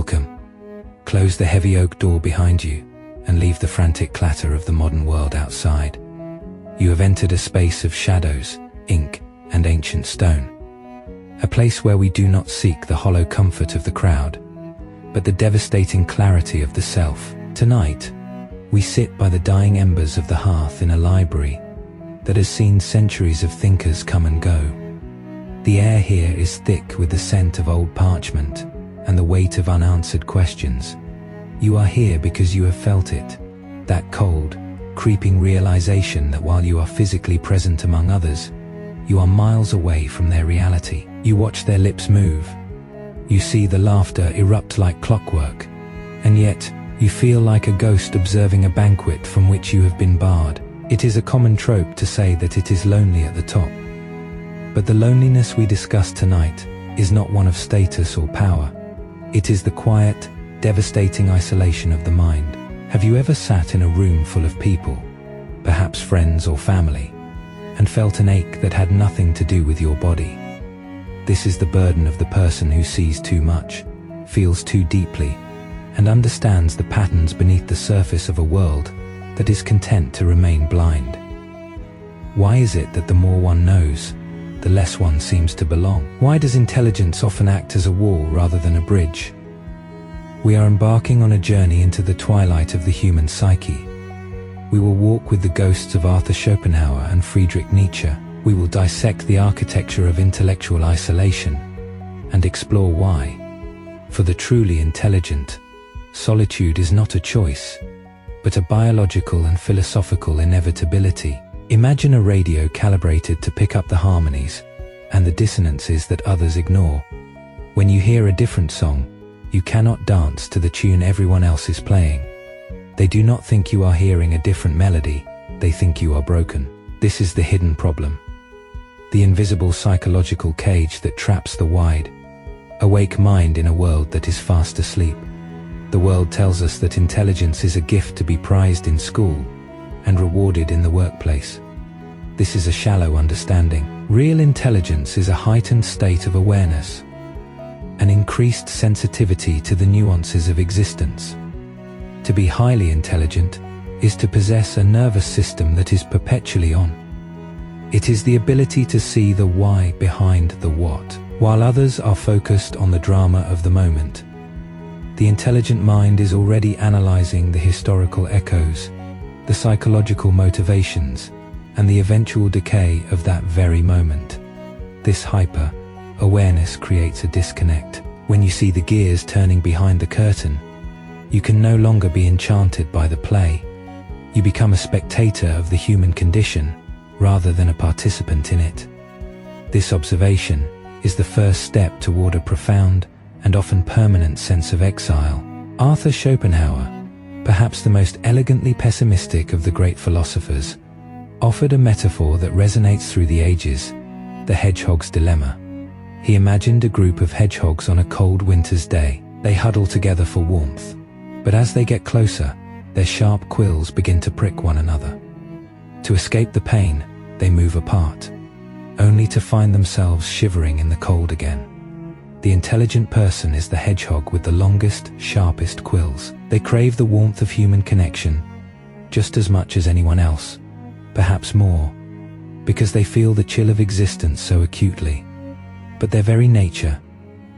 Welcome. Close the heavy oak door behind you and leave the frantic clatter of the modern world outside. You have entered a space of shadows, ink, and ancient stone. A place where we do not seek the hollow comfort of the crowd, but the devastating clarity of the self. Tonight, we sit by the dying embers of the hearth in a library that has seen centuries of thinkers come and go. The air here is thick with the scent of old parchment and the weight of unanswered questions. You are here because you have felt it, that cold, creeping realization that while you are physically present among others, you are miles away from their reality. You watch their lips move. You see the laughter erupt like clockwork, and yet you feel like a ghost observing a banquet from which you have been barred. It is a common trope to say that it is lonely at the top. But the loneliness we discuss tonight is not one of status or power. It is the quiet, devastating isolation of the mind. Have you ever sat in a room full of people, perhaps friends or family, and felt an ache that had nothing to do with your body? This is the burden of the person who sees too much, feels too deeply, and understands the patterns beneath the surface of a world that is content to remain blind. Why is it that the more one knows, the less one seems to belong? Why does intelligence often act as a wall rather than a bridge? We are embarking on a journey into the twilight of the human psyche. We will walk with the ghosts of Arthur Schopenhauer and Friedrich Nietzsche. We will dissect the architecture of intellectual isolation and explore why. For the truly intelligent, solitude is not a choice, but a biological and philosophical inevitability. Imagine a radio calibrated to pick up the harmonies and the dissonances that others ignore. When you hear a different song, you cannot dance to the tune everyone else is playing. They do not think you are hearing a different melody, they think you are broken. This is the hidden problem. The invisible psychological cage that traps the wide, awake mind in a world that is fast asleep. The world tells us that intelligence is a gift to be prized in school and rewarded in the workplace. This is a shallow understanding. Real intelligence is a heightened state of awareness, an increased sensitivity to the nuances of existence. To be highly intelligent is to possess a nervous system that is perpetually on. It is the ability to see the why behind the what. While others are focused on the drama of the moment, the intelligent mind is already analyzing the historical echoes, the psychological motivations, and the eventual decay of that very moment. This hyper-awareness creates a disconnect. When you see the gears turning behind the curtain, you can no longer be enchanted by the play. You become a spectator of the human condition, rather than a participant in it. This observation is the first step toward a profound and often permanent sense of exile. Arthur Schopenhauer, perhaps the most elegantly pessimistic of the great philosophers, offered a metaphor that resonates through the ages: the hedgehog's dilemma. He imagined a group of hedgehogs on a cold winter's day. They huddle together for warmth, but as they get closer, their sharp quills begin to prick one another. To escape the pain, they move apart, only to find themselves shivering in the cold again. The intelligent person is the hedgehog with the longest, sharpest quills. They crave the warmth of human connection just as much as anyone else, perhaps more, because they feel the chill of existence so acutely. But their very nature,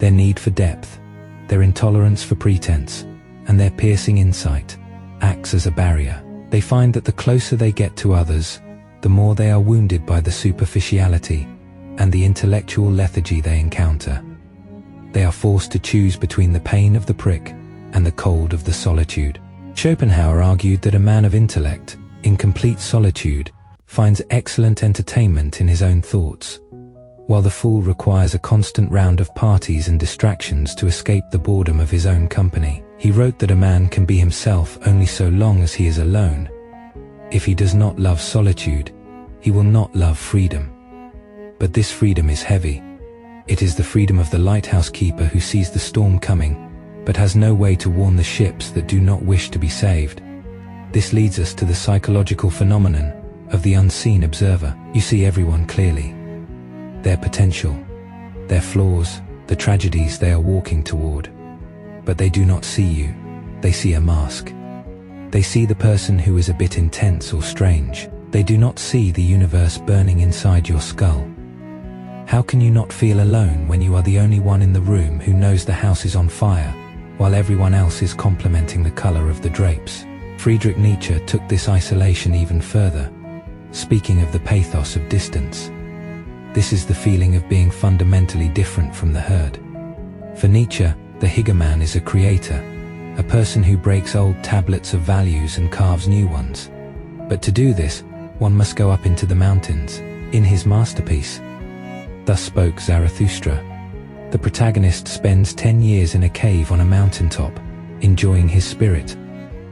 their need for depth, their intolerance for pretense, and their piercing insight acts as a barrier. They find that the closer they get to others, the more they are wounded by the superficiality and the intellectual lethargy they encounter. They are forced to choose between the pain of the prick and the cold of the solitude. Schopenhauer argued that a man of intellect, in complete solitude, finds excellent entertainment in his own thoughts, while the fool requires a constant round of parties and distractions to escape the boredom of his own company. He wrote that a man can be himself only so long as he is alone. If he does not love solitude, he will not love freedom. But this freedom is heavy. It is the freedom of the lighthouse keeper who sees the storm coming, but has no way to warn the ships that do not wish to be saved. This leads us to the psychological phenomenon of the unseen observer. You see everyone clearly. Their potential, their flaws, the tragedies they are walking toward. But they do not see you. They see a mask. They see the person who is a bit intense or strange. They do not see the universe burning inside your skull. How can you not feel alone when you are the only one in the room who knows the house is on fire, while everyone else is complimenting the color of the drapes? Friedrich Nietzsche took this isolation even further, speaking of the pathos of distance. This is the feeling of being fundamentally different from the herd. For Nietzsche, the Hedgehog is a creator, a person who breaks old tablets of values and carves new ones. But to do this, one must go up into the mountains, in his masterpiece. Thus spoke Zarathustra. The protagonist spends 10 years in a cave on a mountaintop, enjoying his spirit.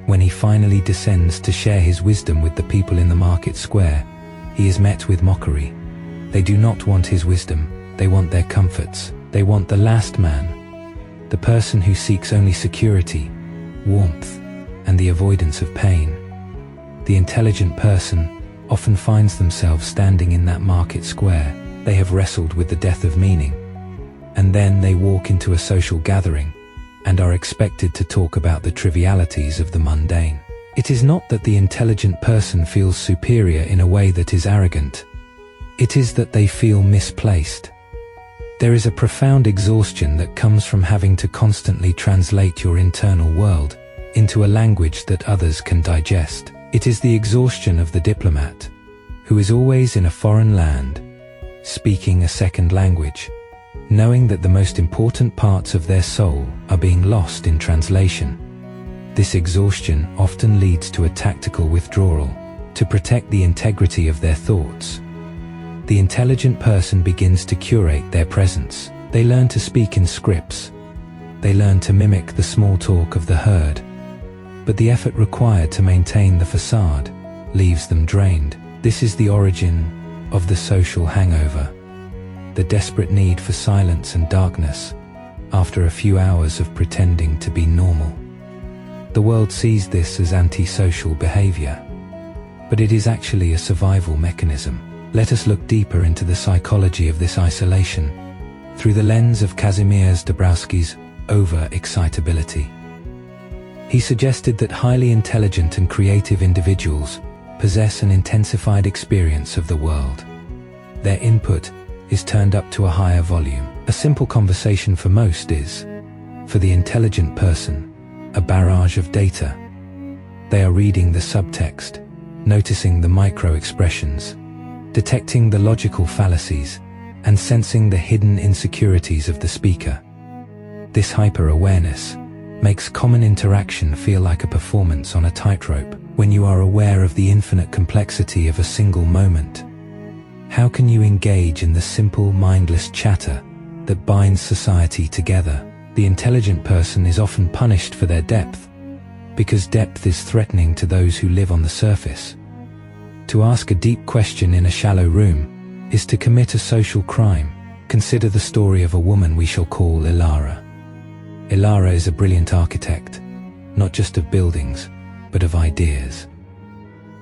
When he finally descends to share his wisdom with the people in the market square, he is met with mockery. They do not want his wisdom, they want their comforts. They want the last man, the person who seeks only security, warmth, and the avoidance of pain. The intelligent person often finds themselves standing in that market square. They have wrestled with the death of meaning. And then they walk into a social gathering and are expected to talk about the trivialities of the mundane. It is not that the intelligent person feels superior in a way that is arrogant. It is that they feel misplaced. There is a profound exhaustion that comes from having to constantly translate your internal world into a language that others can digest. It is the exhaustion of the diplomat, who is always in a foreign land, speaking a second language, knowing that the most important parts of their soul are being lost in translation. This exhaustion often leads to a tactical withdrawal, to protect the integrity of their thoughts. The intelligent person begins to curate their presence. They learn to speak in scripts. They learn to mimic the small talk of the herd. But the effort required to maintain the facade leaves them drained. This is the origin of the social hangover, the desperate need for silence and darkness after a few hours of pretending to be normal. The world sees this as antisocial behavior, but it is actually a survival mechanism. Let us look deeper into the psychology of this isolation through the lens of Kazimierz Dabrowski's overexcitability. He suggested that highly intelligent and creative individuals possess an intensified experience of the world. Their input is turned up to a higher volume. A simple conversation for most is, for the intelligent person, a barrage of data. They are reading the subtext, noticing the micro-expressions, detecting the logical fallacies, and sensing the hidden insecurities of the speaker. This hyper-awareness makes common interaction feel like a performance on a tightrope. When you are aware of the infinite complexity of a single moment, how can you engage in the simple, mindless chatter that binds society together? The intelligent person is often punished for their depth, because depth is threatening to those who live on the surface. To ask a deep question in a shallow room is to commit a social crime. Consider the story of a woman we shall call Ilara. Ilara is a brilliant architect, not just of buildings, but of ideas.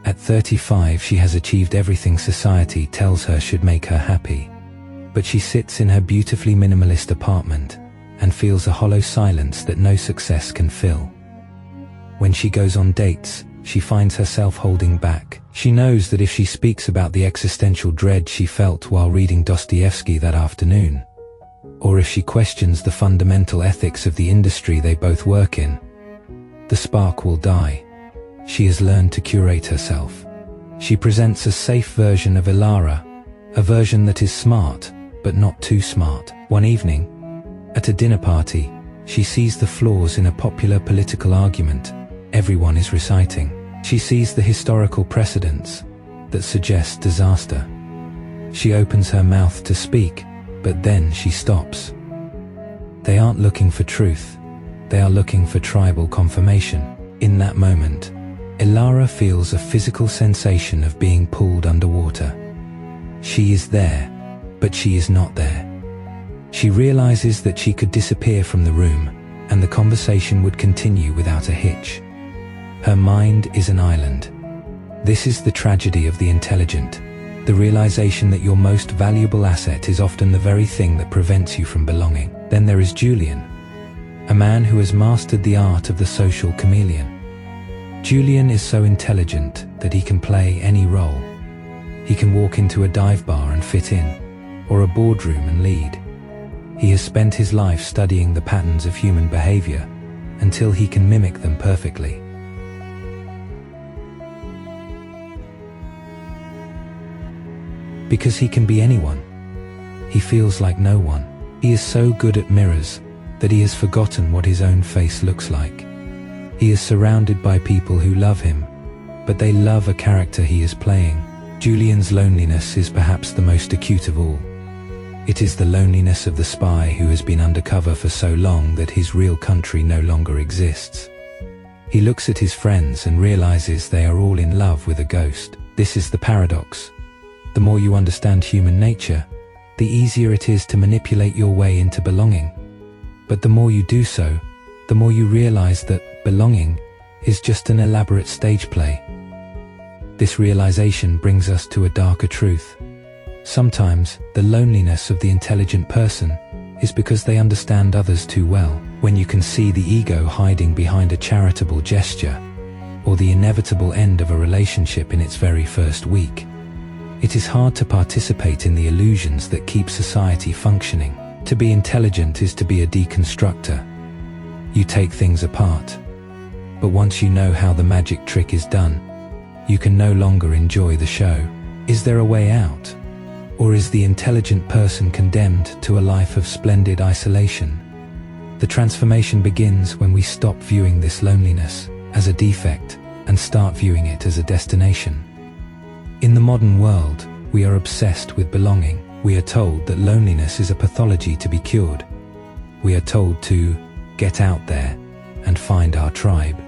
At 35, she has achieved everything society tells her should make her happy. But she sits in her beautifully minimalist apartment and feels a hollow silence that no success can fill. When she goes on dates, she finds herself holding back. She knows that if she speaks about the existential dread she felt while reading Dostoevsky that afternoon, or if she questions the fundamental ethics of the industry they both work in, the spark will die. She has learned to curate herself. She presents a safe version of Ilara, a version that is smart, but not too smart. One evening, at a dinner party, she sees the flaws in a popular political argument everyone is reciting. She sees the historical precedents that suggest disaster. She opens her mouth to speak, but then she stops. They aren't looking for truth. They are looking for tribal confirmation. In that moment, Ilara feels a physical sensation of being pulled underwater. She is there, but she is not there. She realizes that she could disappear from the room, and the conversation would continue without a hitch. Her mind is an island. This is the tragedy of the intelligent, the realization that your most valuable asset is often the very thing that prevents you from belonging. Then there is Julian, a man who has mastered the art of the social chameleon. Julian is so intelligent that he can play any role. He can walk into a dive bar and fit in, or a boardroom and lead. He has spent his life studying the patterns of human behavior until he can mimic them perfectly. Because he can be anyone. He feels like no one. He is so good at mirrors that he has forgotten what his own face looks like. He is surrounded by people who love him, but they love a character he is playing. Julian's loneliness is perhaps the most acute of all. It is the loneliness of the spy who has been undercover for so long that his real country no longer exists. He looks at his friends and realizes they are all in love with a ghost. This is the paradox. The more you understand human nature, the easier it is to manipulate your way into belonging. But the more you do so, the more you realize that belonging is just an elaborate stage play. This realization brings us to a darker truth. Sometimes, the loneliness of the intelligent person is because they understand others too well. When you can see the ego hiding behind a charitable gesture, or the inevitable end of a relationship in its very first week, it is hard to participate in the illusions that keep society functioning. To be intelligent is to be a deconstructor. You take things apart. But once you know how the magic trick is done, you can no longer enjoy the show. Is there a way out? Or is the intelligent person condemned to a life of splendid isolation? The transformation begins when we stop viewing this loneliness as a defect and start viewing it as a destination. In the modern world, we are obsessed with belonging. We are told that loneliness is a pathology to be cured. We are told to get out there and find our tribe.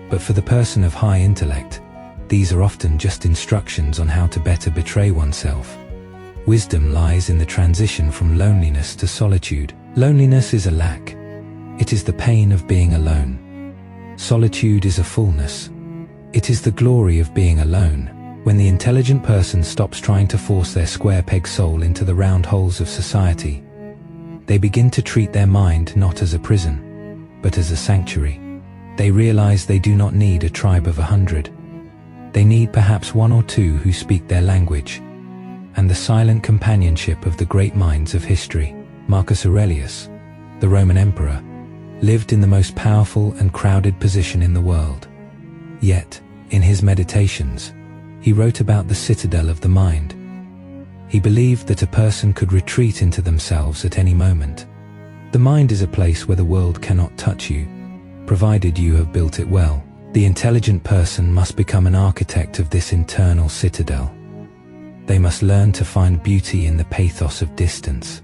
But for the person of high intellect, these are often just instructions on how to better betray oneself. Wisdom lies in the transition from loneliness to solitude. Loneliness is a lack. It is the pain of being alone. Solitude is a fullness. It is the glory of being alone. When the intelligent person stops trying to force their square peg soul into the round holes of society, they begin to treat their mind not as a prison, but as a sanctuary. They realize they do not need a tribe of 100. They need perhaps 1 or 2 who speak their language, and the silent companionship of the great minds of history. Marcus Aurelius, the Roman emperor, lived in the most powerful and crowded position in the world. Yet, in his meditations, he wrote about the citadel of the mind. He believed that a person could retreat into themselves at any moment. The mind is a place where the world cannot touch you, provided you have built it well. The intelligent person must become an architect of this internal citadel. They must learn to find beauty in the pathos of distance.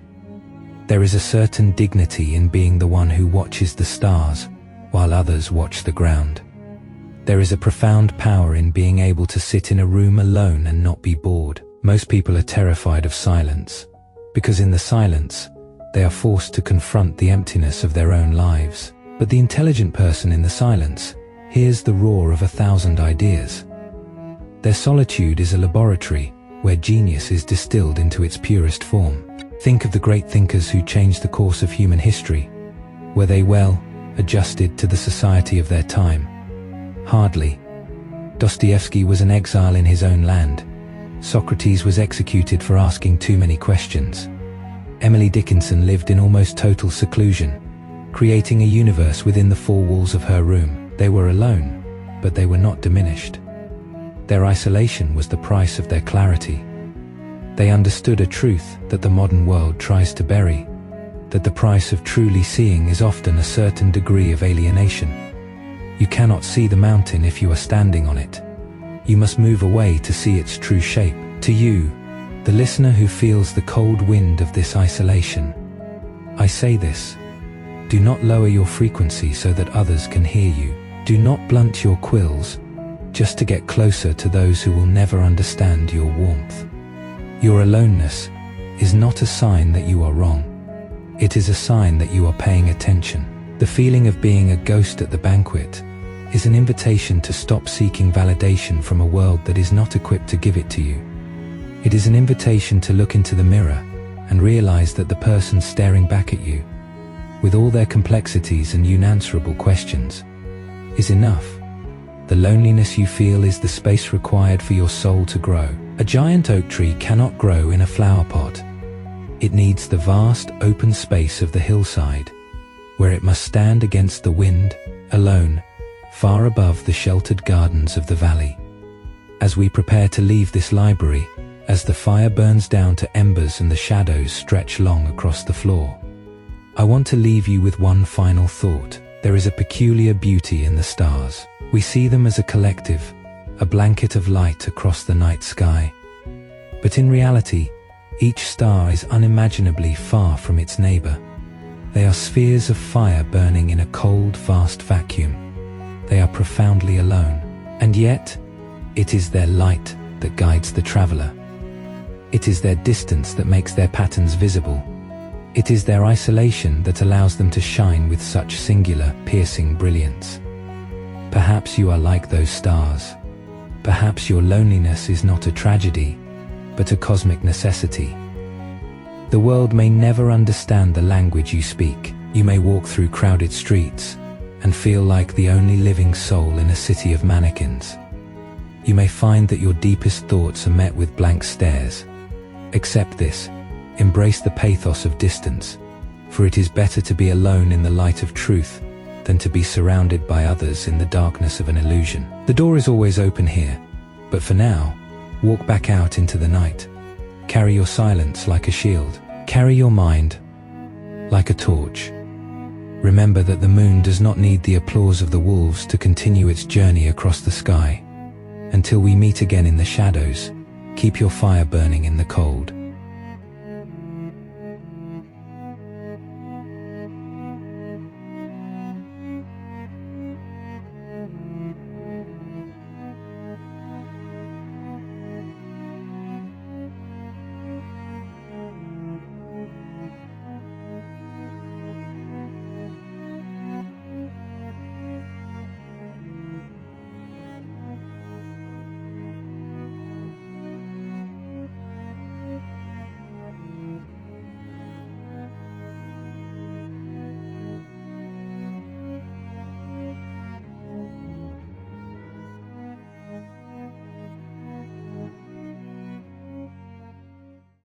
There is a certain dignity in being the one who watches the stars, while others watch the ground. There is a profound power in being able to sit in a room alone and not be bored. Most people are terrified of silence, because in the silence, they are forced to confront the emptiness of their own lives. But the intelligent person in the silence hears the roar of 1,000 ideas. Their solitude is a laboratory where genius is distilled into its purest form. Think of the great thinkers who changed the course of human history. Were they well adjusted to the society of their time? Hardly. Dostoevsky was an exile in his own land. Socrates was executed for asking too many questions. Emily Dickinson lived in almost total seclusion, creating a universe within the 4 walls of her room. They were alone, but they were not diminished. Their isolation was the price of their clarity. They understood a truth that the modern world tries to bury, that the price of truly seeing is often a certain degree of alienation. You cannot see the mountain if you are standing on it. You must move away to see its true shape. To you, the listener who feels the cold wind of this isolation, I say this: do not lower your frequency so that others can hear you. Do not blunt your quills just to get closer to those who will never understand your warmth. Your aloneness is not a sign that you are wrong. It is a sign that you are paying attention. The feeling of being a ghost at the banquet is an invitation to stop seeking validation from a world that is not equipped to give it to you. It is an invitation to look into the mirror and realize that the person staring back at you with all their complexities and unanswerable questions, is enough. The loneliness you feel is the space required for your soul to grow. A giant oak tree cannot grow in a flower pot. It needs the vast, open space of the hillside, where it must stand against the wind, alone, far above the sheltered gardens of the valley. As we prepare to leave this library, as the fire burns down to embers and the shadows stretch long across the floor, I want to leave you with one final thought. There is a peculiar beauty in the stars. We see them as a collective, a blanket of light across the night sky. But in reality, each star is unimaginably far from its neighbor. They are spheres of fire burning in a cold, vast vacuum. They are profoundly alone. And yet, it is their light that guides the traveler. It is their distance that makes their patterns visible. It is their isolation that allows them to shine with such singular, piercing brilliance. Perhaps you are like those stars. Perhaps your loneliness is not a tragedy, but a cosmic necessity. The world may never understand the language you speak. You may walk through crowded streets and feel like the only living soul in a city of mannequins. You may find that your deepest thoughts are met with blank stares. Accept this. Embrace the pathos of distance, for it is better to be alone in the light of truth than to be surrounded by others in the darkness of an illusion. The door is always open here, but for now, walk back out into the night. Carry your silence like a shield. Carry your mind like a torch. Remember that the moon does not need the applause of the wolves to continue its journey across the sky. Until we meet again in the shadows, keep your fire burning in the cold.